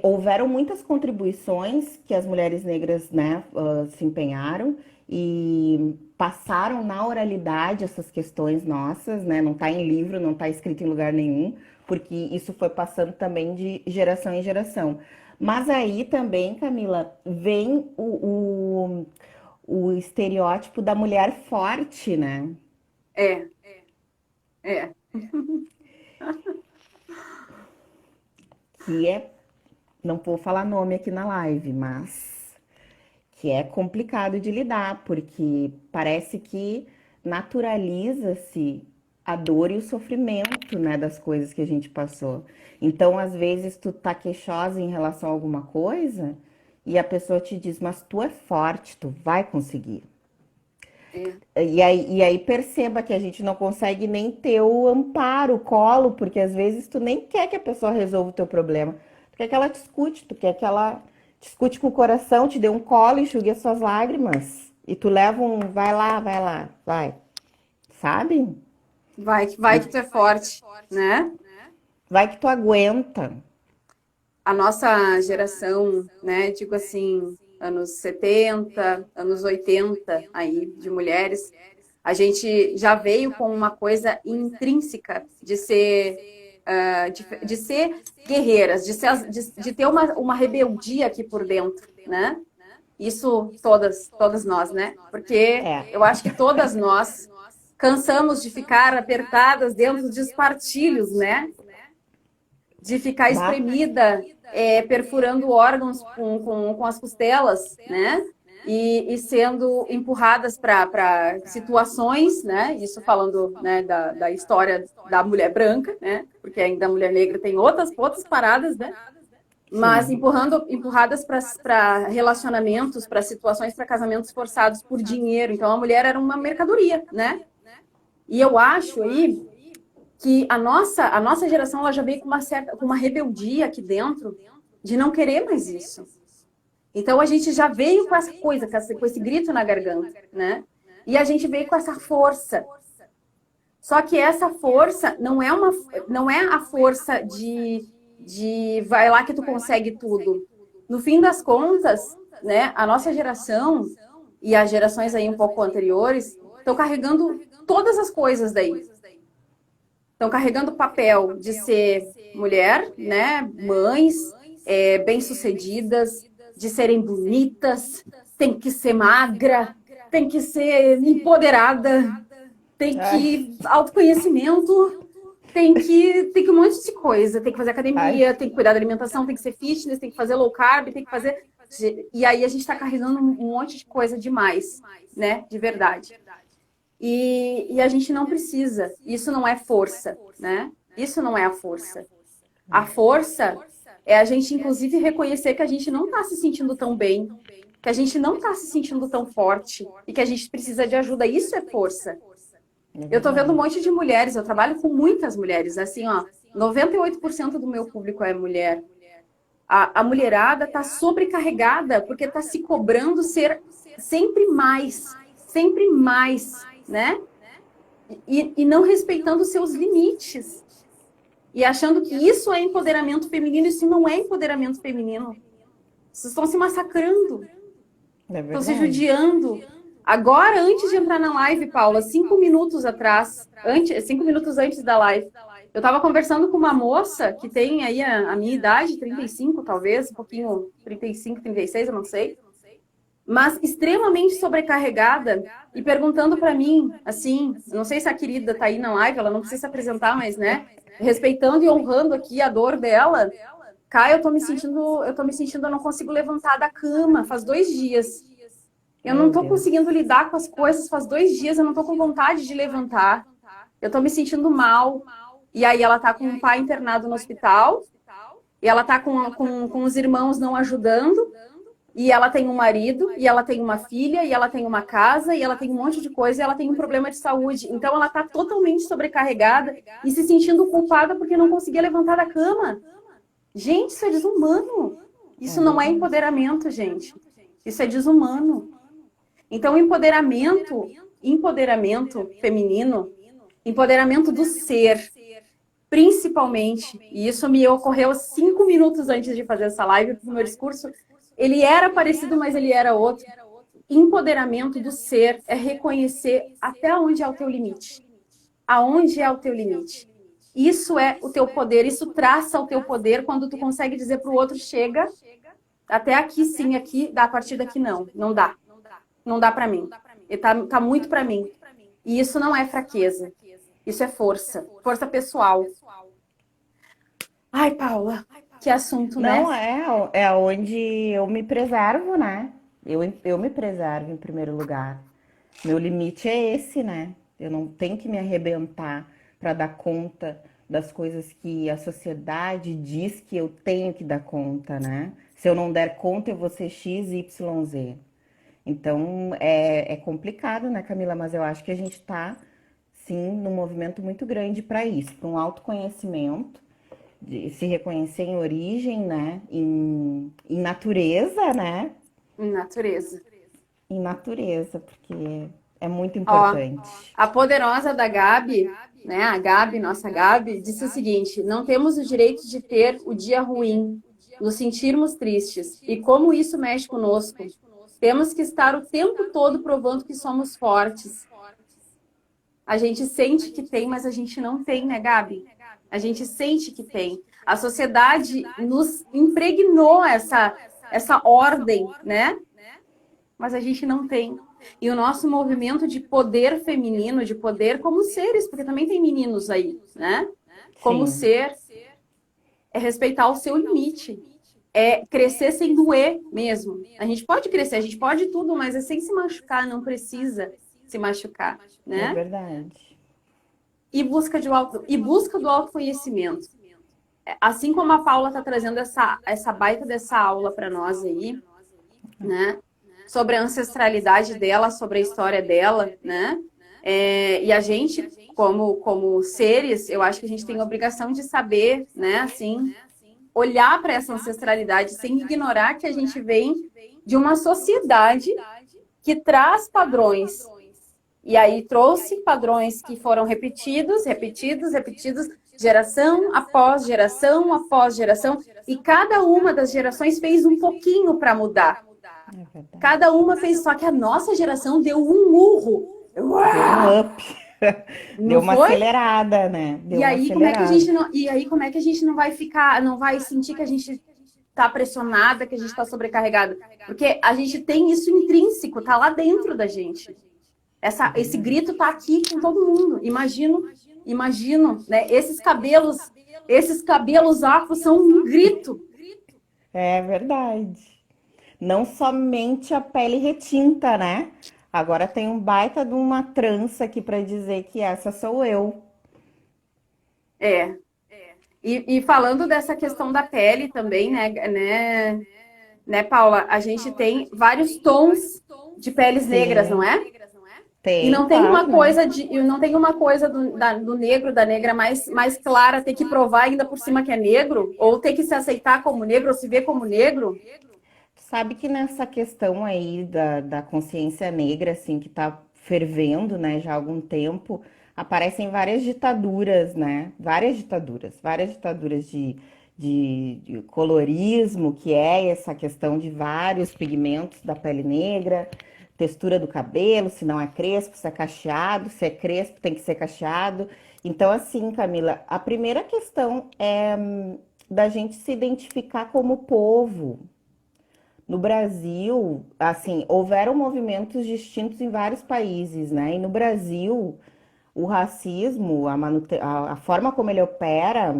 houveram muitas contribuições que as mulheres negras, né, se empenharam e passaram na oralidade essas questões nossas, né? Não está em livro, não está escrito em lugar nenhum, porque isso foi passando também de geração em geração. Mas aí também, Camila, vem o estereótipo da mulher forte, né? É, é. Que é, não vou falar nome aqui na live, mas que é complicado de lidar, porque parece que naturaliza-se a dor e o sofrimento, né, das coisas que a gente passou. Então, às vezes, tu tá queixosa em relação a alguma coisa e a pessoa te diz, mas tu é forte, tu vai conseguir. É. E aí perceba que a gente não consegue nem ter o amparo, o colo, porque às vezes tu nem quer que a pessoa resolva o teu problema. Tu quer que ela te escute, tu quer que ela te escute com o coração, te dê um colo, enxugue as suas lágrimas. E tu leva um, vai lá, vai. Sabe? Vai que tu é forte, né? Vai que tu aguenta. A nossa geração, né, digo assim, anos 70, anos 80 aí, de mulheres, a gente já veio com uma coisa intrínseca de ser, de ser guerreiras, de ter uma rebeldia aqui por dentro, né? Isso todas nós, né? Porque É. eu acho que todas nós cansamos de ficar apertadas dentro de espartilhos, né? De ficar Bah. espremida, perfurando órgãos com as costelas, né? E sendo empurradas para situações, né? Isso falando, né, da história da mulher branca, né? Porque ainda a mulher negra tem outras paradas, né? Mas Sim. empurradas para relacionamentos, para situações, para casamentos forçados por dinheiro. Então a mulher era uma mercadoria, né? E eu acho aí que a nossa geração ela já veio com uma rebeldia aqui dentro de não querer mais isso. Então a gente já veio com essa coisa, com esse grito na garganta, né? E a gente veio com essa força. Só que essa força não é a força de vai lá que tu consegue tudo. No fim das contas, né, a nossa geração e as gerações aí um pouco anteriores estão carregando todas as coisas daí. Estão carregando o papel de ser mulher, né? Mães, bem-sucedidas, de serem bonitas, tem que ser magra, tem que ser empoderada, tem Ai, que autoconhecimento, tem que um monte de coisa, tem que fazer ai. academia, tem que cuidar da alimentação, tem que ser fitness, tem que fazer low carb, tem que fazer. E aí a gente está carregando um monte de coisa demais, né? De verdade. E a gente não precisa. Isso não é força, né? Isso não é a força. A força é a gente, inclusive, reconhecer que a gente não está se sentindo tão bem, que a gente não está se sentindo tão forte e que a gente precisa de ajuda. Isso é força. É Eu tô vendo um verdade. monte de mulheres, eu trabalho com muitas mulheres, assim, ó, 98% do meu público é mulher. A mulherada tá sobrecarregada porque tá se cobrando ser sempre mais, né? E não respeitando seus limites. E achando que isso é empoderamento feminino, isso não é empoderamento feminino. Vocês estão se massacrando, É estão se verdade. judiando. Agora, antes de entrar na live, Paula, 5 minutos atrás, 5 minutos antes da live, eu estava conversando com uma moça que tem aí a minha idade, 35 talvez, um pouquinho, 35, 36, eu não sei, mas extremamente sobrecarregada e perguntando para mim, assim, não sei se a querida tá aí na live, ela não precisa se apresentar, mas, né, respeitando e honrando aqui a dor dela, Caio, eu não consigo levantar da cama, faz 2 dias. Eu não Meu tô Deus. conseguindo lidar com as coisas, faz 2 dias eu não tô com vontade de levantar. Eu tô me sentindo mal. E aí ela tá com um pai internado no hospital, e ela tá com os irmãos não ajudando, e ela tem um marido, e ela tem uma filha, e ela tem uma casa, e ela tem um monte de coisa, e ela tem um problema de saúde. Então ela tá totalmente sobrecarregada e se sentindo culpada porque não conseguia levantar da cama. Gente, isso é desumano. É Isso não é verdade. empoderamento, gente. Isso é desumano. Então, empoderamento feminino, empoderamento do ser, principalmente, e isso me ocorreu 5 minutos antes de fazer essa live, porque o meu discurso, ele era parecido, mas ele era outro. Empoderamento do ser é reconhecer até onde é o teu limite. Aonde é o teu limite. Isso é o teu poder, isso traça o teu poder quando tu consegue dizer para o outro, chega, até aqui sim, aqui, a partir daqui não dá. Não dá para mim. E tá muito para mim. E isso não é fraqueza. Isso é força. Força pessoal. Ai, Paula, que assunto, né? Não, é onde eu me preservo, né? Eu me preservo em primeiro lugar. Meu limite é esse, né? Eu não tenho que me arrebentar para dar conta das coisas que a sociedade diz que eu tenho que dar conta, né? Se eu não der conta, eu vou ser X, Y, Z. Então, é complicado, né, Camila? Mas eu acho que a gente está, sim, num movimento muito grande para isso, para um autoconhecimento, de se reconhecer em origem, né? Em natureza, né? Natureza. Em natureza, porque é muito Ó, importante. a poderosa da Gabi, né? A Gabi, nossa Gabi, disse o seguinte: não temos o direito de ter o dia ruim, nos sentirmos tristes. E como isso mexe conosco? Temos que estar o tempo todo provando que somos fortes. A gente sente que tem, mas a gente não tem, né, Gabi? A gente sente que tem. A sociedade nos impregnou essa ordem, né? Mas a gente não tem. E o nosso movimento de poder feminino, de poder como seres, porque também tem meninos aí, né? Como Sim, ser, é respeitar o seu limite. É crescer sem doer mesmo. A gente pode crescer, a gente pode tudo, mas é sem se machucar, não precisa se machucar, é né? verdade. E busca do autoconhecimento. Assim como a Paula está trazendo essa baita dessa aula para nós aí, né? Sobre a ancestralidade dela, sobre a história dela, né? E a gente, como seres, eu acho que a gente tem a obrigação de saber, né? Assim, olhar para essa ancestralidade sem ignorar que a gente vem de uma sociedade que traz padrões. E aí trouxe padrões que foram repetidos, geração após geração após geração, e cada uma das gerações fez um pouquinho para mudar. É verdade. Cada uma fez, só que a nossa geração deu um murro. Deu um up. Deu Não uma foi? acelerada, né? Deu E uma aí, como é que a acelerada. gente não, e aí, como é que a gente não vai ficar, não vai sentir que a gente está pressionada, que a gente está sobrecarregada? Porque a gente tem isso intrínseco, tá lá dentro da gente. Esse grito tá aqui com todo mundo. Imagino, né? Esses cabelos afros são um grito. É verdade. Não somente a pele retinta, né? Agora tem um baita de uma trança aqui para dizer que essa sou eu. É. E falando dessa questão da pele também, né, Paula? A gente tem vários tons de peles negras, não Sim, é? E tem, não tem claro, uma né? coisa não tem uma coisa do negro, da negra mais clara, ter que provar ainda por cima que é negro, ou ter que se aceitar como negro, ou se ver como negro. Sabe que nessa questão aí da consciência negra, assim, que tá fervendo, né, já há algum tempo, aparecem várias ditaduras, né? Várias ditaduras de colorismo, que é essa questão de vários pigmentos da pele negra, textura do cabelo, se não é crespo, se é cacheado, se é crespo, tem que ser cacheado. Então, assim, Camila, a primeira questão é da gente se identificar como povo. No Brasil, assim, houveram movimentos distintos em vários países, né? E no Brasil, o racismo, a forma como ele opera,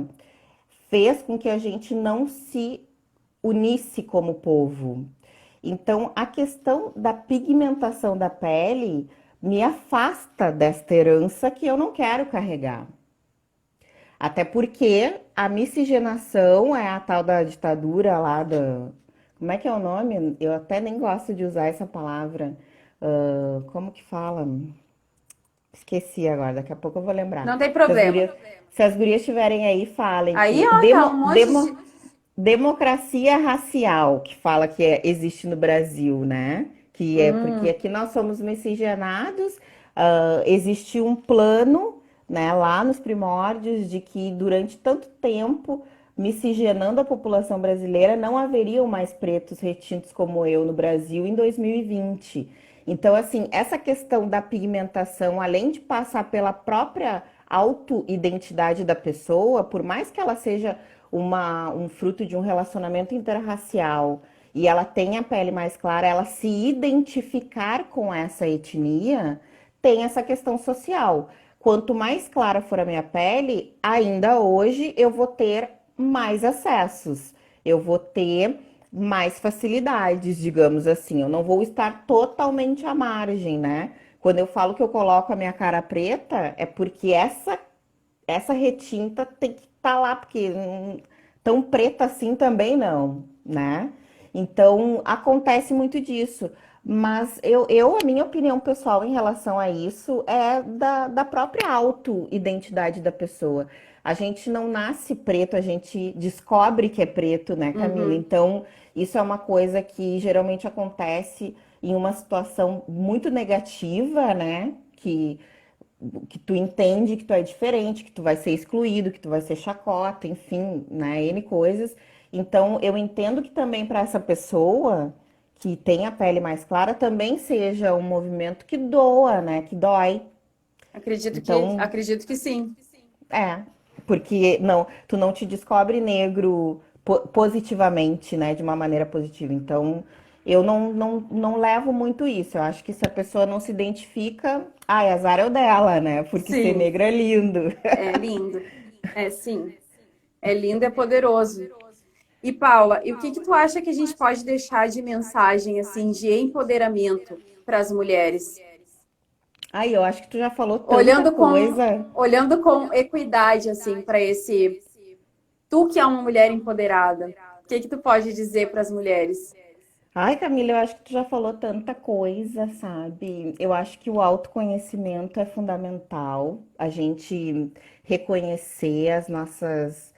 fez com que a gente não se unisse como povo. Então, a questão da pigmentação da pele me afasta desta herança que eu não quero carregar. Até porque a miscigenação é a tal da ditadura lá da. Como é que é o nome? Eu até nem gosto de usar essa palavra. Como que fala? Esqueci agora, daqui a pouco eu vou lembrar. Não tem Se as problema. gurias, se as gurias estiverem aí, falem Aí, que ó, tá um monte de. democracia racial, que fala que existe no Brasil, né? Que é porque aqui nós somos miscigenados, existe um plano né, lá nos primórdios, de que durante tanto tempo, miscigenando a população brasileira, não haveriam mais pretos retintos como eu no Brasil em 2020. Então, assim, essa questão da pigmentação, além de passar pela própria autoidentidade da pessoa, por mais que ela seja um fruto de um relacionamento interracial e ela tenha a pele mais clara, ela se identificar com essa etnia, tem essa questão social. Quanto mais clara for a minha pele, ainda hoje eu vou ter mais acessos, eu vou ter mais facilidades, digamos assim. Eu não vou estar totalmente à margem, né? Quando eu falo que eu coloco a minha cara preta, é porque essa retinta tem que estar lá, porque tão preta assim também não, né? Então acontece muito disso. Mas a minha opinião pessoal em relação a isso é da própria auto-identidade da pessoa. A gente não nasce preto, a gente descobre que é preto, né, Camila? Uhum. Então, isso é uma coisa que geralmente acontece em uma situação muito negativa, né? Que tu entende que tu é diferente, que tu vai ser excluído, que tu vai ser chacota, enfim, né, N coisas. Então, eu entendo que também para essa pessoa que tem a pele mais clara também seja um movimento que doa, né, que dói. Então, Acredito que sim. é, porque não, tu não te descobre negro positivamente, né, de uma maneira positiva. Então, eu não levo muito isso. Eu acho que se a pessoa não se identifica, ai, azar é o dela, né? Porque ser Sim, negro é lindo. é lindo. É, sim. É lindo, é poderoso. E Paula, e o que que tu acha que a gente pode deixar de mensagem assim de empoderamento para as mulheres? Ai, eu acho que tu já falou tanta Olhando com coisa. olhando com equidade assim para esse tu que é uma mulher empoderada. O que que tu pode dizer para as mulheres? Ai, Camila, eu acho que tu já falou tanta coisa, sabe? Eu acho que o autoconhecimento é fundamental. A gente reconhecer as nossas,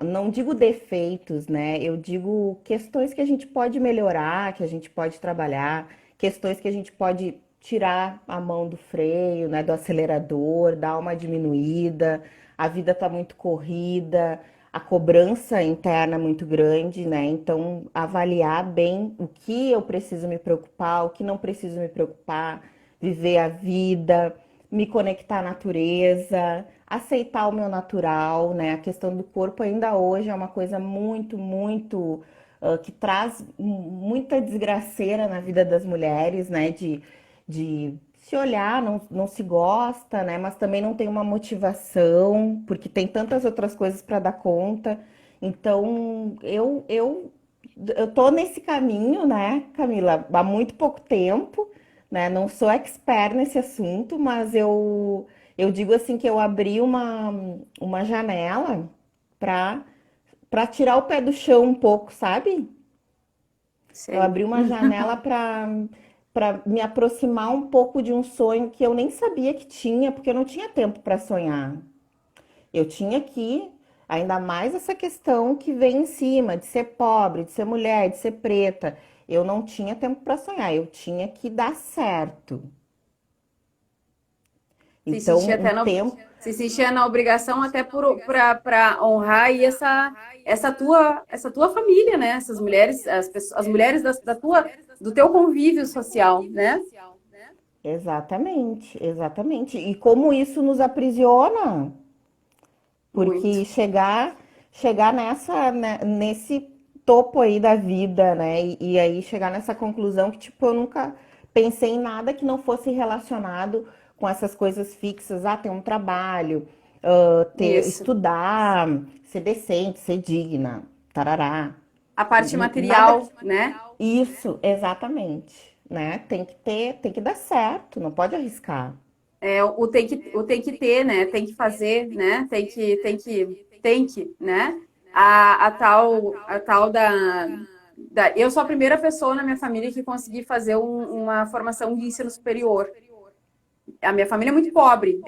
não digo defeitos, né? Eu digo questões que a gente pode melhorar, que a gente pode trabalhar, questões que a gente pode tirar a mão do freio, né? Do acelerador, dar uma diminuída. A vida tá muito corrida, a cobrança interna é muito grande, né? Então, avaliar bem o que eu preciso me preocupar, o que não preciso me preocupar, viver a vida, me conectar à natureza, aceitar o meu natural, né? A questão do corpo ainda hoje é uma coisa muito, que traz muita desgraceira na vida das mulheres, né? De se olhar, não se gosta, né? Mas também não tem uma motivação, porque tem tantas outras coisas para dar conta. Então, eu tô nesse caminho, né, Camila, há muito pouco tempo, né? Não sou expert nesse assunto, mas eu digo assim que eu abri uma janela para tirar o pé do chão um pouco, sabe? Eu Sei. abri uma janela para me aproximar um pouco de um sonho que eu nem sabia que tinha, porque eu não tinha tempo para sonhar. Eu tinha que, ainda mais essa questão que vem em cima de ser pobre, de ser mulher, de ser preta. Eu não tinha tempo para sonhar, eu tinha que dar certo. Se Então, sentir um até na, tempo. se sentir na obrigação até para honrar aí essa tua família, né? Essas mulheres, as mulheres da tua do teu convívio social, né? Exatamente, exatamente. E como isso nos aprisiona, Muito. porque chegar nesse topo aí da vida, né? E aí chegar nessa conclusão que, tipo, eu nunca pensei em nada que não fosse relacionado com essas coisas fixas. Ah, ter um trabalho, Isso. estudar, ser decente, ser digna, tarará. A parte Nada. material, né? Isso, exatamente, né? Tem que dar certo, não pode arriscar. É, o tem que ter, né? Tem que fazer, né? Tem que, né? A tal eu sou a primeira pessoa na minha família que consegui fazer uma formação de ensino superior. A minha família é muito pobre.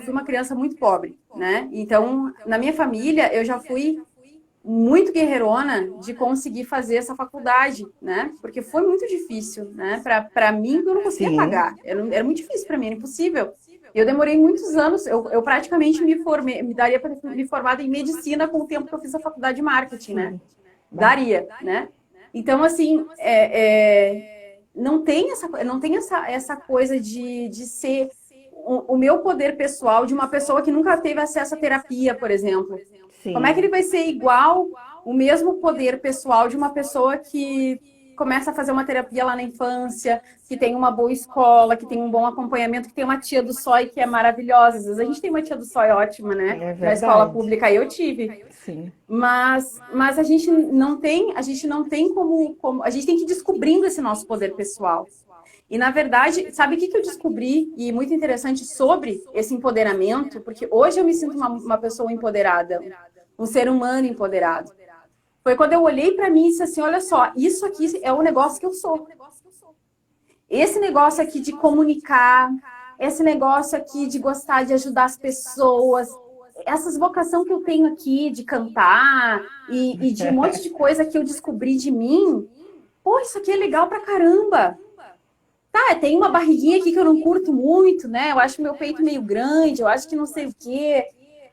Fui uma criança muito pobre, né? Então, na minha família, eu já fui muito guerreirona de conseguir fazer essa faculdade, né? Porque foi muito difícil, né? Para mim, eu não conseguia Sim, pagar. Era muito difícil para mim, era impossível. Eu demorei muitos anos, eu praticamente me formei, me daria para me formar em medicina com o tempo que eu fiz a faculdade de marketing, né? Sim. Bah. Daria, né? Então, assim, não tem essa coisa de ser o meu poder pessoal de uma pessoa que nunca teve acesso à terapia, por exemplo. Como é que Sim. ele vai ser igual o mesmo poder pessoal de uma pessoa que começa a fazer uma terapia lá na infância, que tem uma boa escola, que tem um bom acompanhamento, que tem uma tia do SOI que é maravilhosa. Às vezes a gente tem uma tia do SOI ótima, né? É Na escola verdade. pública eu tive. Sim. Mas a gente não tem como, a gente tem que ir descobrindo esse nosso poder pessoal. E, na verdade, sabe o que eu descobri? E muito interessante sobre esse empoderamento, porque hoje eu me sinto uma pessoa empoderada, um ser humano empoderado. Foi quando eu olhei para mim e disse assim, olha só, isso aqui é o negócio que eu sou. Esse negócio aqui de comunicar, esse negócio aqui de gostar de ajudar as pessoas, essas vocação que eu tenho aqui de cantar e de um monte de coisa que eu descobri de mim, pô, isso aqui é legal pra caramba. Tá, tem uma barriguinha aqui que eu não curto muito, né? Eu acho meu peito meio grande, eu acho que não sei o quê.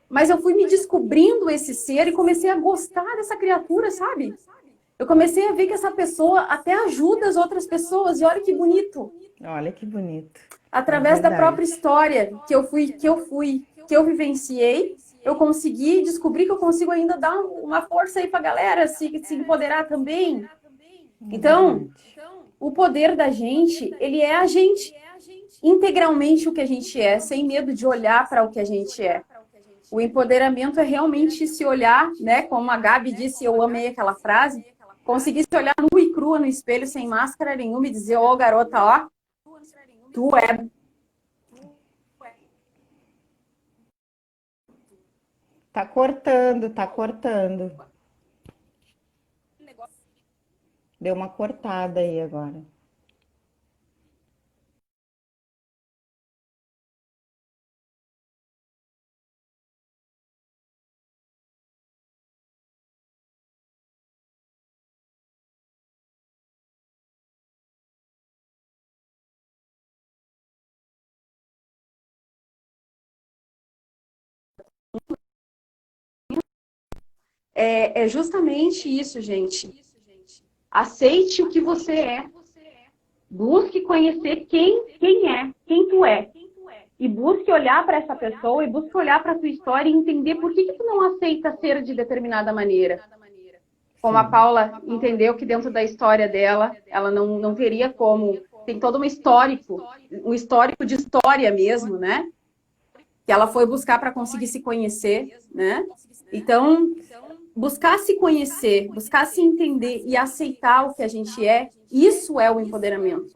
Mas eu fui me descobrindo esse ser e comecei a gostar dessa criatura, sabe? Eu comecei a ver que essa pessoa até ajuda as outras pessoas, e olha que bonito. Olha que bonito. É Através da verdade. própria história que eu vivenciei, eu consegui descobrir que eu consigo ainda dar uma força aí pra galera se empoderar também. É Então, verdade. o poder da gente, ele é a gente, integralmente o que a gente é, sem medo de olhar para o que a gente é. O empoderamento é realmente se olhar, né? Como a Gabi disse, eu amei aquela frase, conseguir se olhar nua e crua no espelho, sem máscara nenhuma e dizer, ô garota, ó, tu é. Tá cortando, tá cortando. Deu uma cortada aí agora. É justamente isso, gente. Aceite o que você é. Busque conhecer quem é, quem tu é. E busque olhar para essa pessoa e busque olhar para a tua história e entender por que tu não aceita ser de determinada maneira. Como a Sim. Paula entendeu que dentro da história dela, ela não teria como. Tem todo um histórico de história mesmo, né? Que ela foi buscar para conseguir se conhecer, né? Então, buscar se conhecer, buscar se entender e aceitar o que a gente é, isso é o empoderamento.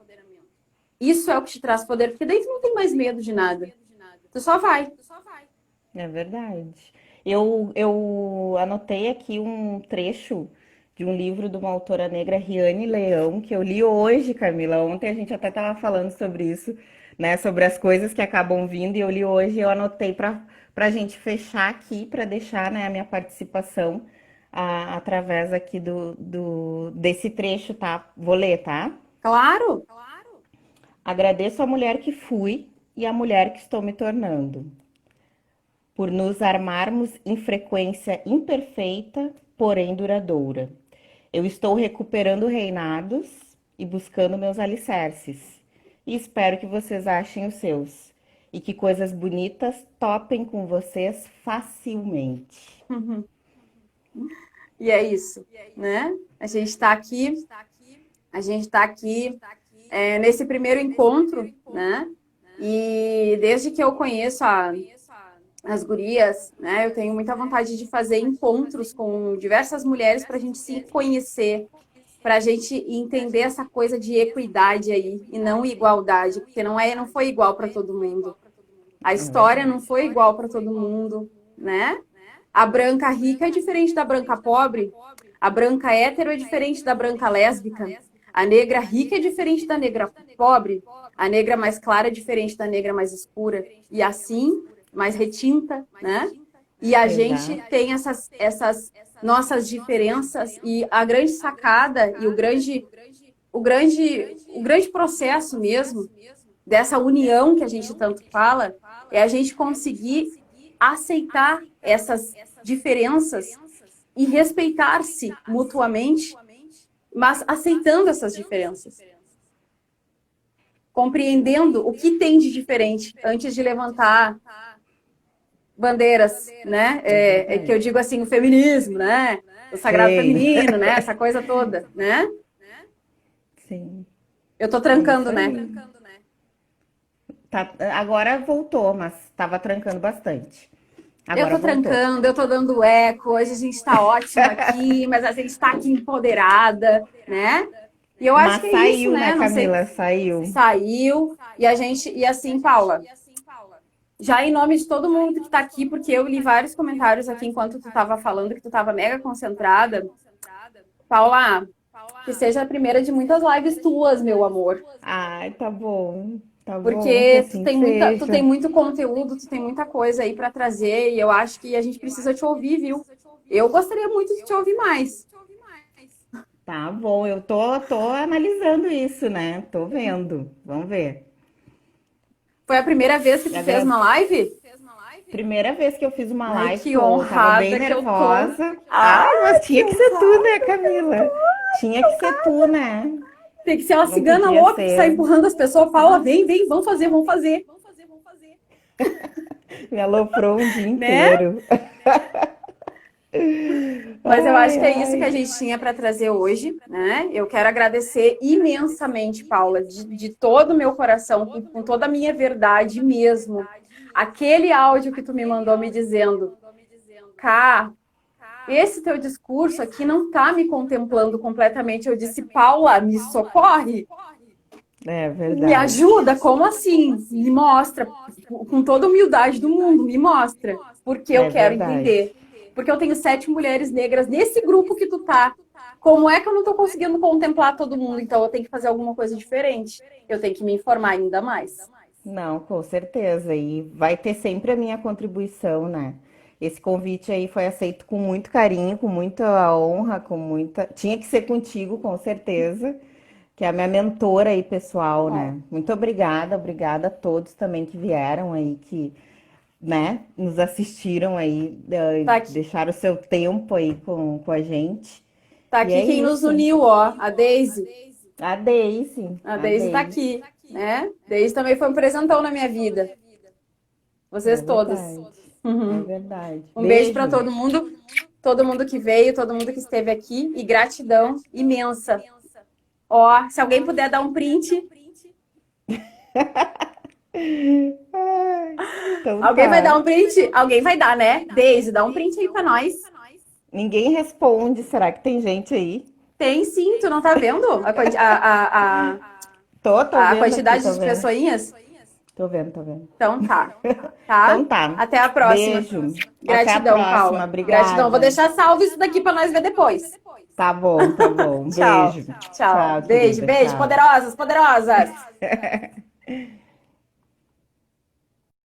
Isso é o que te traz poder, porque daí tu não tem mais medo de nada. Tu só vai. É verdade. Eu anotei aqui um trecho de um livro de uma autora negra, Riane Leão, que eu li hoje, Camila. Ontem a gente até estava falando sobre isso, né? Sobre as coisas que acabam vindo, e eu li hoje e eu anotei para a gente fechar aqui, para deixar, né, a minha participação através aqui desse trecho, tá? Vou ler, tá? Claro. Agradeço a mulher que fui e a mulher que estou me tornando, por nos armarmos em frequência imperfeita, porém duradoura. Eu estou recuperando reinados e buscando meus alicerces. E espero que vocês achem os seus. E que coisas bonitas topem com vocês facilmente. E é isso, né? A gente está aqui nesse primeiro encontro, né? E desde que eu conheço as gurias, né? Eu tenho muita vontade de fazer encontros com diversas mulheres para a gente se conhecer, para a gente entender essa coisa de equidade aí e não igualdade, porque não foi igual para todo mundo. A É história verdade. não foi igual para todo mundo, né? A branca rica é diferente da branca pobre. A branca hétero é diferente da branca lésbica. A negra rica é diferente da negra pobre. A negra mais clara é diferente da negra mais escura. E assim, mais retinta, né? E a gente Exato. tem essas nossas diferenças e a grande sacada e o grande processo mesmo dessa união que a gente tanto fala, é a gente conseguir aceitar essas diferenças e respeitar-se mutuamente, mas aceitando essas diferenças. Compreendendo o que tem de diferente antes de levantar bandeiras, né? É que eu digo assim, o feminismo, né? O sagrado Sim. feminino, né? Essa coisa toda, né? Sim. Eu tô trancando, É isso né? aí. Agora voltou, mas estava trancando bastante. Eu Agora tô voltou. trancando, eu tô dando eco, hoje a gente tá ótima aqui, mas a gente tá aqui empoderada, né? E eu acho que Mas é isso, saiu, né, né? Não sei, Camila? Saiu. saiu, e a gente, e assim, Paula, já em nome de todo mundo que tá aqui, porque eu li vários comentários aqui enquanto tu tava falando, que tu tava mega concentrada. Paula, que seja a primeira de muitas lives tuas, meu amor. Ai, tá bom. Tá bom, que Porque assim tu tem seja. muito conteúdo, tu tem muita coisa aí para trazer, e eu acho que a gente precisa te ouvir, viu? Eu gostaria muito de te ouvir mais. Tá bom, eu tô analisando isso, né? Tô vendo. Vamos ver. Foi a primeira vez que tu fez Agora, uma live? primeira vez que eu fiz uma Ai, live, que tava bem honrada que eu tô. nervosa. Ai, Ai, mas que tinha que ser tu, honrada né, que eu Camila? tô. Tinha que ser tu, né? Tem que ser uma Não cigana podia louca que sai ser. empurrando as pessoas. Paula, vem, vem, vamos fazer, vamos fazer. Me aloprou um dia Né? inteiro. Mas eu Ai, acho que é isso que a ai. gente tinha para trazer hoje, né? Eu quero agradecer imensamente, Paula, de todo o meu coração, com toda a minha verdade mesmo. Aquele áudio que tu me mandou me dizendo, Cá, esse teu discurso aqui não tá me contemplando completamente. Eu disse, Paula, me socorre, É me verdade. ajuda, como assim? Me mostra, com toda a humildade do mundo, me mostra, porque eu É quero verdade. entender. Porque eu tenho 7 mulheres negras nesse grupo que tu tá. Como é que eu não tô conseguindo contemplar todo mundo? Então eu tenho que fazer alguma coisa diferente. Eu tenho que me informar ainda mais. Não, com certeza. E vai ter sempre a minha contribuição, né? Esse convite aí foi aceito com muito carinho, com muita honra, com muita. Tinha que ser contigo, com certeza, que é a minha mentora aí, pessoal, Ó, né? Muito obrigada, obrigada a todos também que vieram aí, que, né, nos assistiram aí, tá aqui, deixaram o seu tempo aí com a gente. tá E aqui é quem nos isso. uniu, ó, a Daisy. A Daisy, A a Daisy tá Daisy. aqui, né? Daisy também foi um presentão na minha vida. É Vocês todos. verdade. É Uhum. verdade. Um beijo para Beijo. todo mundo que veio, todo mundo que esteve aqui e gratidão imensa. Ó, se alguém puder dar um print, Ai, então alguém vai dar tá. um print? Alguém vai dar, né? Daisy, dá um print aí para nós. Ninguém responde. Será que tem gente aí? Tem sim, tu não tá vendo Tô a vendo aqui, quantidade tô de vendo. pessoinhas? Tô vendo, tô vendo. Então tá, tá? Então tá. Até a próxima. Beijo. Até a Gratidão, próxima. Paula. Gratidão. Vou Obrigada. deixar salvo isso daqui para nós ver depois. Tá bom, tá bom. Tchau. Beijo. Tchau. Tchau, Beijo, querida. beijo. Tchau. Poderosas, poderosas.